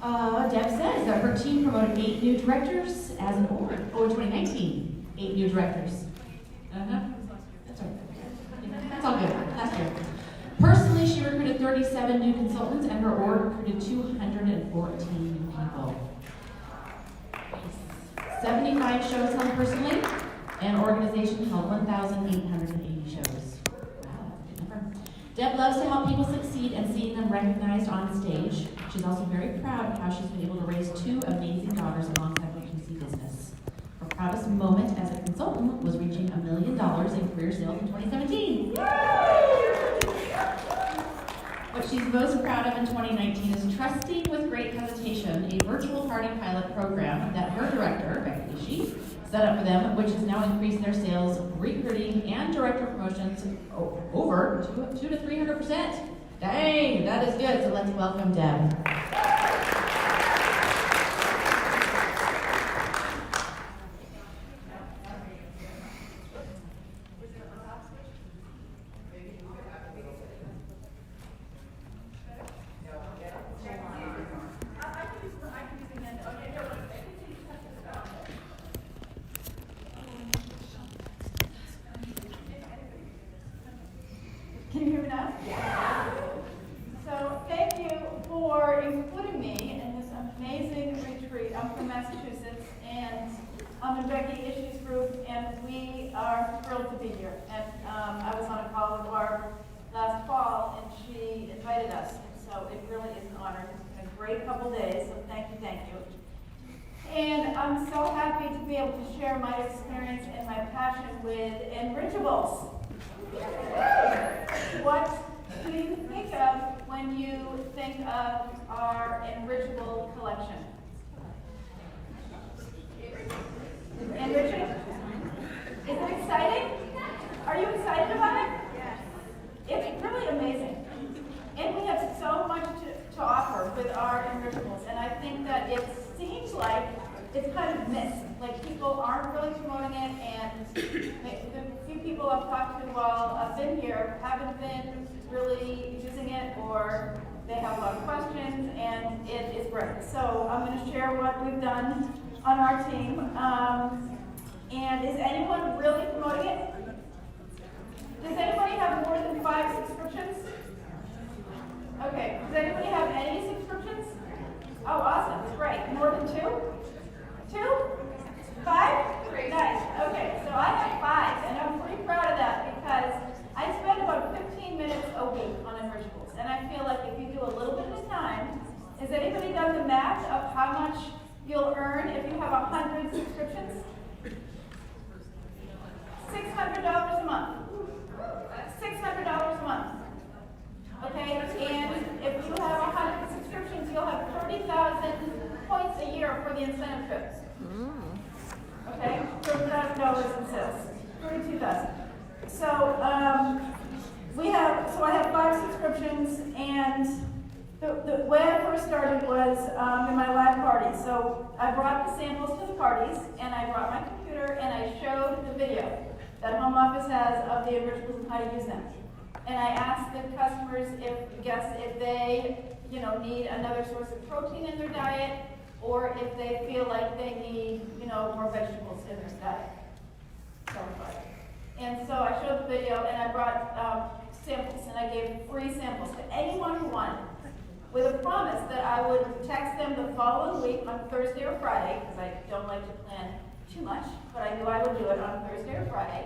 Deb says that her team promoted 8 new directors as an award. Oh, in 2019, 8 new directors. That's right. That's all good. Last year. Personally, she recruited 37 new consultants, and her org recruited 214 new people. 75 shows held personally, and organization held 1,880 shows. Wow, good number. Deb loves to help people succeed and seeing them recognized on stage. She's also very proud of how she's been able to raise 2 amazing daughters alongside her PC business. Her proudest moment as a consultant was reaching $1 million in career sales in 2017. What she's most proud of in 2019 is trusting with great hesitation a virtual party pilot program that her director, Becky Ishii, set up for them, which has now increased their sales, recruiting, and director promotions over 200 to 300%. Dang, that is good. So let's welcome Deb. Can you hear me now? Yeah. So thank you for including me in this amazing retreat. I'm from Massachusetts, and I'm in Becky Ishii's group, and we are thrilled to be here. And I was on a call with Barb last fall, and she invited us. And so it really is an honor. It's been a great couple days, so thank you. And I'm so happy to be able to share my experience and my passion with Enrichables. What do you think of when you think of our Enrichable collection? Enriching? Is it exciting? Are you excited about it? Yes. It's really amazing. And we have so much to offer with our Enrichables. And I think that it seems like it's kind of missed. Like people aren't really promoting it, and the few people I've talked to while I've been here haven't been really using it, or they have a lot of questions, and it is great. So I'm going to share what we've done on our team. And is anyone really promoting it? Does anybody have more than 5 subscriptions? Okay. Does anybody have any subscriptions? Oh, awesome. Great. More than 2? 2? 5? Nice. Okay, so I have 5, and I'm pretty proud of that because I spend about 15 minutes a week on Enrichables, and I feel like if you do a little bit of time, has anybody done the math of how much you'll earn if you have 100 subscriptions? $600 a month. $600 a month. Okay, and if you have 100 subscriptions, you'll have 30,000 points a year for the incentive trips. Okay, $30,000 in sales, 32,000. So I have 5 subscriptions, and the way I first started was in my live parties. So I brought the samples to the parties, and I brought my computer, and I showed the video that Home Office has of the Enrichables and how to use them. And I asked the customers if they need another source of protein in their diet, or if they feel like they need more vegetables in their diet. And so I showed the video, and I brought samples, and I gave free samples to anyone who wanted, with a promise that I would text them the following week on Thursday or Friday, because I don't like to plan too much, but I knew I would do it on Thursday or Friday.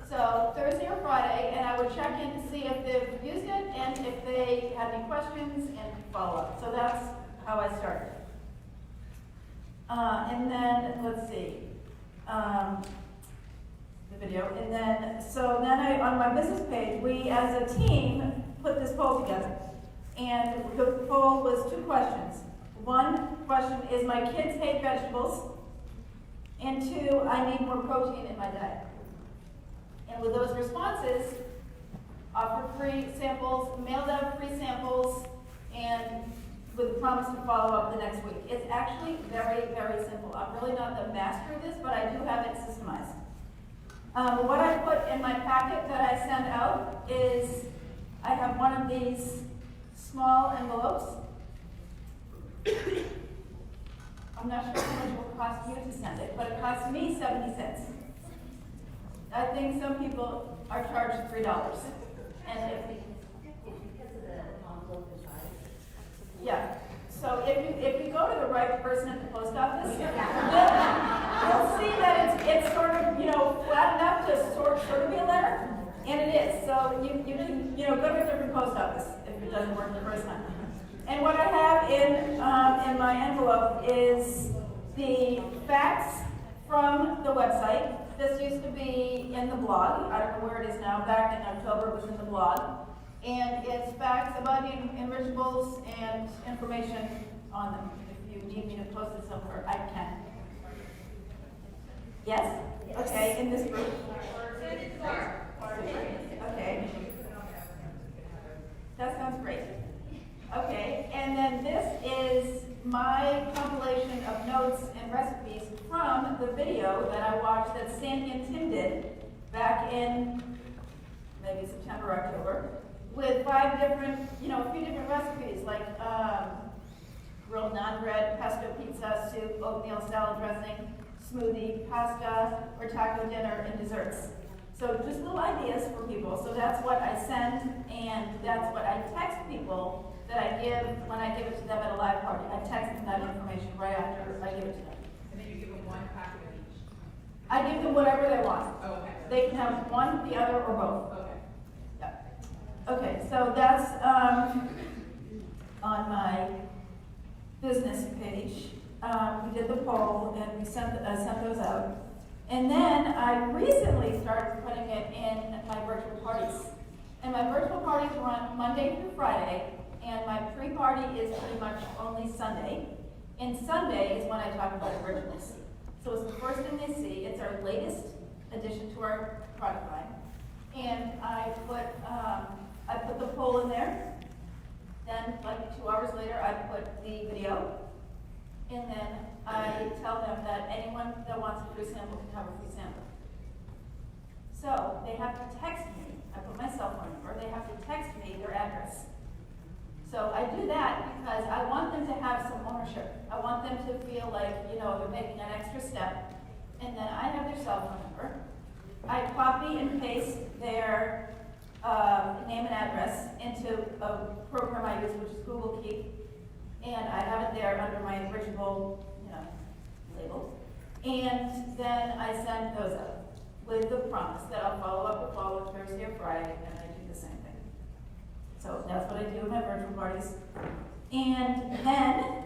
So Thursday or Friday, and I would check in to see if they've used it and if they had any questions and follow up. So that's how I started. And then, let's see, the video. And then on my business page, we as a team put this poll together. And the poll was 2 questions. One question is, my kids hate vegetables. And 2, I need more protein in my diet. And with those responses, offered free samples, mailed out free samples, and with a promise to follow up the next week. It's actually very, very simple. I'm really not the master of this, but I do have it systemized. What I put in my packet that I send out is I have one of these small envelopes I'm not sure how much it will cost you to send it, but it costs me 70 cents. I think some people are charged $3. And if Because of the envelope size. yeah. So if you go to the right person at the post office, you'll see that it's sort of, flat enough to sort of be a letter, and it is. So you can, go to a different post office if it doesn't work the first time. And what I have in my envelope is the facts from the website. This used to be in the blog. I don't know where it is now. Back in October, it was in the blog. And it's facts about Enrichables and information on them. If you need me to post it somewhere, I can. Yes? Okay, in this group? Okay. That sounds great. Okay, and then this is my compilation of notes and recipes from the video that I watched that Sandy and Tim did back in maybe September, October, with 5 different, a few different recipes like grilled naan bread, pesto pizza, soup, oatmeal salad dressing, smoothie, pasta, or taco dinner, and desserts. So just little ideas for people. So that's what I send, and that's what I text people that I give when I give it to them at a live party. I text them that information right after I give it to them. And then you give them one packet of each? I give them whatever they want. Oh, okay. They can have one, the other, or both. Okay. Yeah. Okay, so that's on my business page. We did the poll and we sent those out. And then I recently started putting it in my virtual parties. And my virtual parties run Monday through Friday, and my pre-party is pretty much only Sunday. And Sunday is when I talk about originals. So it's the first thing they see. It's our latest addition to our product line. And I put the poll in there. Then, like 2 hours later, I put the video. And then I tell them that anyone that wants a free sample can have a free sample. So they have to text me. I put my cell phone number. They have to text me their address. So I do that because I want them to have some ownership. I want them to feel like, they're making an extra step. And then I have their cell phone number. I copy and paste their name and address into a program I use, which is Google Keep. And I have it there under my original, label. And then I send those out with the promise that I'll follow up the following Thursday or Friday, and I do the same thing. So that's what I do in my virtual parties. And then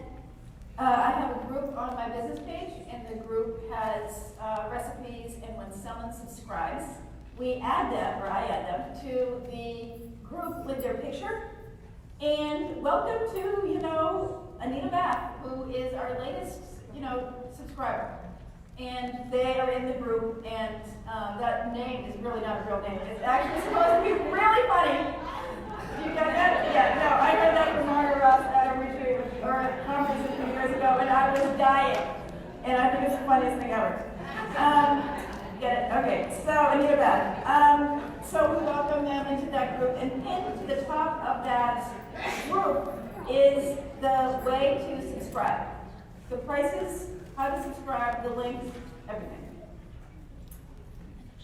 I have a group on my business page, and the group has recipes, and when someone subscribes, I add them to the group with their picture. And welcome to, Anita Bath, who is our latest, subscriber. And they are in the group, and that name is really not a real name. It's actually supposed to be really funny. You got that? Yeah, no, I heard that from Margaret Ross at a retreat or a conference a few years ago, and I was dying. And I think it's the funniest thing ever. Get it? Okay, so Anita Bath. So we welcome them into that group, and pinned to the top of that group is the way to subscribe. The prices, how to subscribe, the links, everything.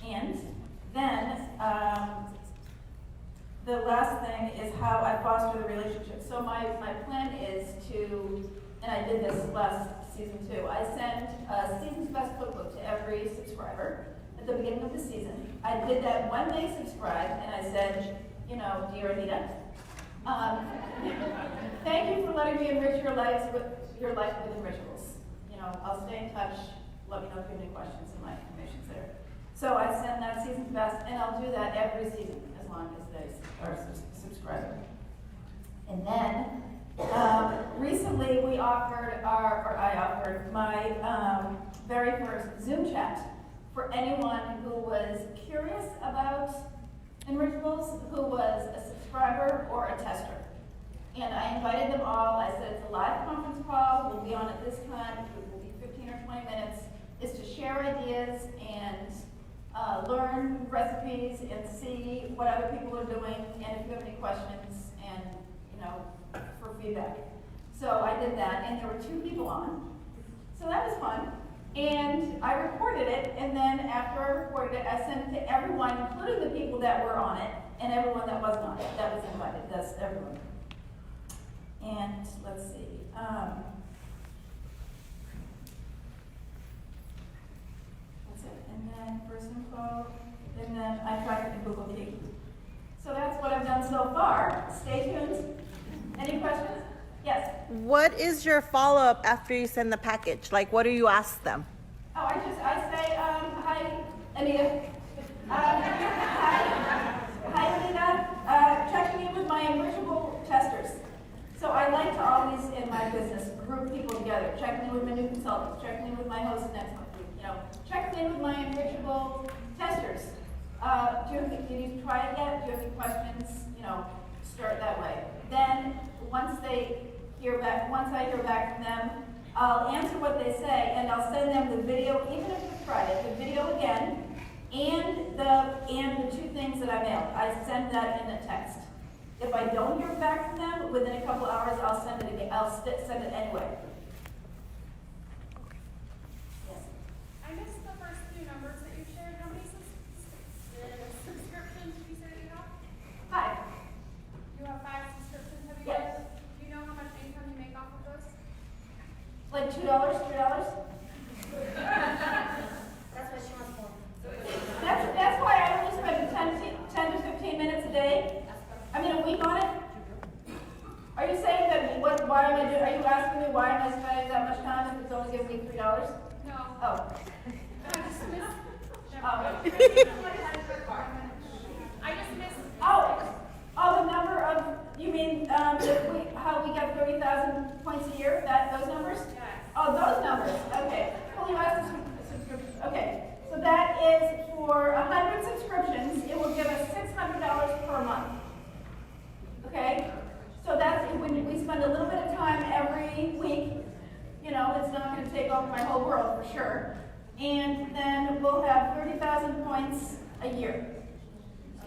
And then the last thing is how I foster the relationship. So my plan is to, and I did this last season too, I send a season's best cookbook to every subscriber at the beginning of the season. I did that when they subscribed, and I said, dear Anita, thank you for letting me enrich your life with Enrichables. I'll stay in touch. Let me know if you have any questions, and my information's there. So I send that season's best, and I'll do that every season as long as they are subscribing. And then recently I offered my very first Zoom chat for anyone who was curious about Enrichables, who was a subscriber or a tester. And I invited them all. I said, it's a live conference call. We'll be on at this time. It will be 15 or 20 minutes. It's to share ideas and learn recipes and see what other people are doing, and if you have any questions, and for feedback. So I did that, and there were 2 people on, So that was fun. And I recorded it, and then after I recorded it, I sent it to everyone, including the people that were on it, and everyone that wasn't on it, that was invited, that's everyone. And let's see. That's it. And then first info, and then I tried it in Google Keep. So that's what I've done so far. Stay tuned. Any questions? Yes. What is your follow-up after you send the package? Like, what do you ask them? Oh, I say, hi, Anita. Hi, Anita. Checking in with my Enrichable testers. So I like to always, in my business, group people together. Checking in with my new consultants, checking in with my host next month, checking in with my Enrichable testers. Did you try it yet? Do you have any questions? Start that way. Then, once I hear back from them, I'll answer what they say, and I'll send them the video, even if it's Friday, the video again, and the two things that I mailed. I send that in a text. If I don't hear back from them within a couple hours, I'll send it again. I'll send it anyway. Yes. I missed the first few numbers that you shared. How many subscriptions did you say that you have? 5. You have 5 subscriptions. Have you Yes. guys? Do you know how much income you make off of those? Like $2, $3. That's what she wants for. That's why I only spend 10 to 15 minutes a day. I mean, a week on it. Are you saying that why am I doing? Are you asking me why am I spending that much time if it's only giving me $3? No. Oh. I just missed. I just missed. Oh, the number of, you mean, how we get 30,000 points a year, those numbers? Yes. Oh, those numbers, okay. Well, you asked the subscription, okay. So that is for 100 subscriptions, it will give us $600 per month. Okay? So that's, when we spend a little bit of time every week, it's not gonna take over my whole world for sure. And then we'll have 30,000 points a year.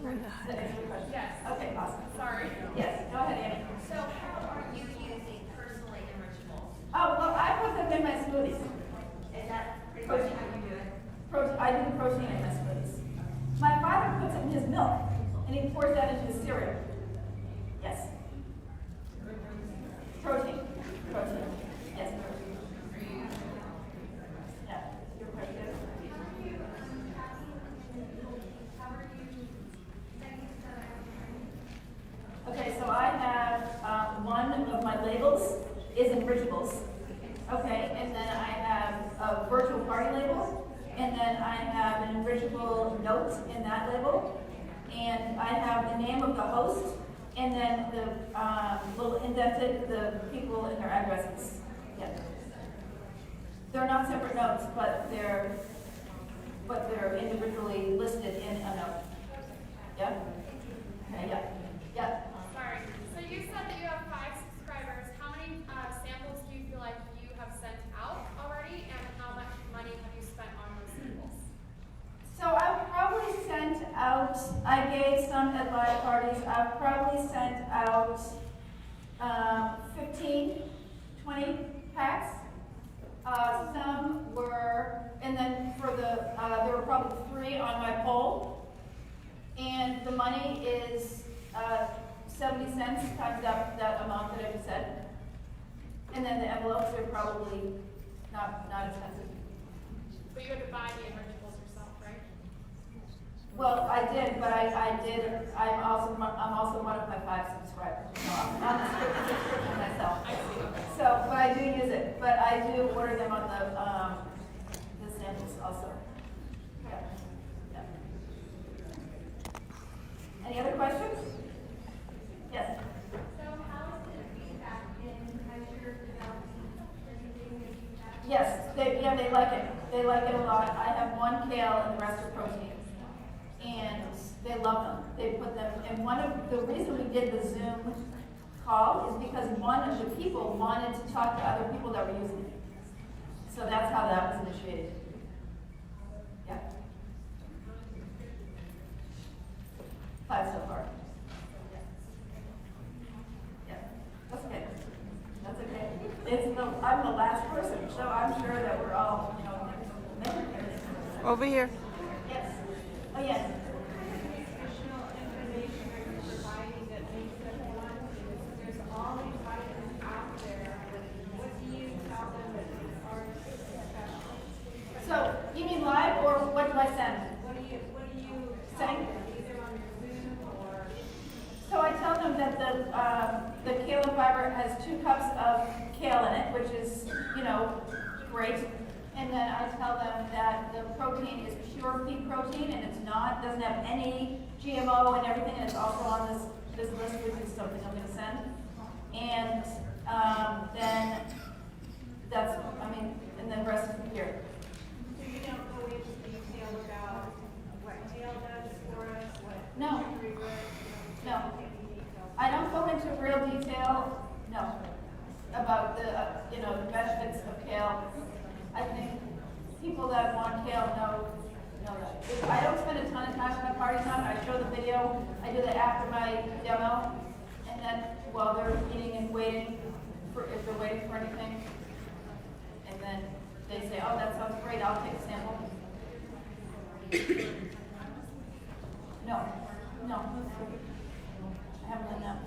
Does that answer your question? Yes. Okay, awesome. Sorry. Yes, go ahead, Annie. So how are you using personally Enrichables? Oh, well, I put them in my smoothies. Is that pretty much how you do it? I do protein in my smoothies. My father puts it in his milk, and he pours that into his cereal. Yes. Protein. Yes, protein. Yeah, your question. Okay, so I have one of my labels is Enrichables. Okay, and then I have a virtual party label, and then I have an Enrichable note in that label, and I have the name of the host, and then the little indented the people and their addresses. Yeah. They're not separate notes, but they're individually listed in a note. Yeah. Okay. Yeah. Yeah. Sorry. So you said that you have 5 subscribers. How many samples do you feel like you have sent out already, and how much money have you spent on those samples? So I've probably sent out, I gave some at live parties, I've probably sent out 15, 20 packs. Some were, and then for there were probably 3 on my poll. And the money is 70 cents times that amount that I just said. And then the envelopes are probably not expensive. But you had to buy the Enrichables yourself, right? Well, I did, but I'm also one of my 5 subscribers. I'm on the subscription myself. So, but I do use it. But I do order them on the samples also. Yeah. Yeah. Any other questions? Yes. So how is the feedback in your developing feedback? Yes, they like it. They like it a lot. I have 1 kale and the rest are protein. And they love them. They put them, and one of the reason we did the Zoom call is because one of the people wanted to talk to other people that were using it. So that's how that was initiated. Yeah. 5 so far. Yeah. That's okay. That's okay. I'm the last person. So I'm sure that we're all, making everything. Over here. Yes. Oh, yes. Additional information are you providing that makes them want to? There's all these items out there. What do you tell them that are special? So, you mean live or what do I send? What do you Say? tell them, either on your Zoom or? So I tell them that the kale and fiber has 2 cups of kale in it, which is, great. And then I tell them that the protein is pure pea protein and it's not, doesn't have any GMO and everything, and it's also on this list, which is something I'm gonna send. And then that's, and then the rest is here. So you don't go into detail about what kale does for us, what No. sugary works, you No. don't give any details. I don't go into real detail, no, about the, the benefits of kale. I think people that want kale know that. I don't spend a ton of time at party time. I show the video. I do that after my demo, and then while they're eating and waiting if they're waiting for anything, and then they say, "Oh, that sounds great. I'll take a sample." No. I haven't done that.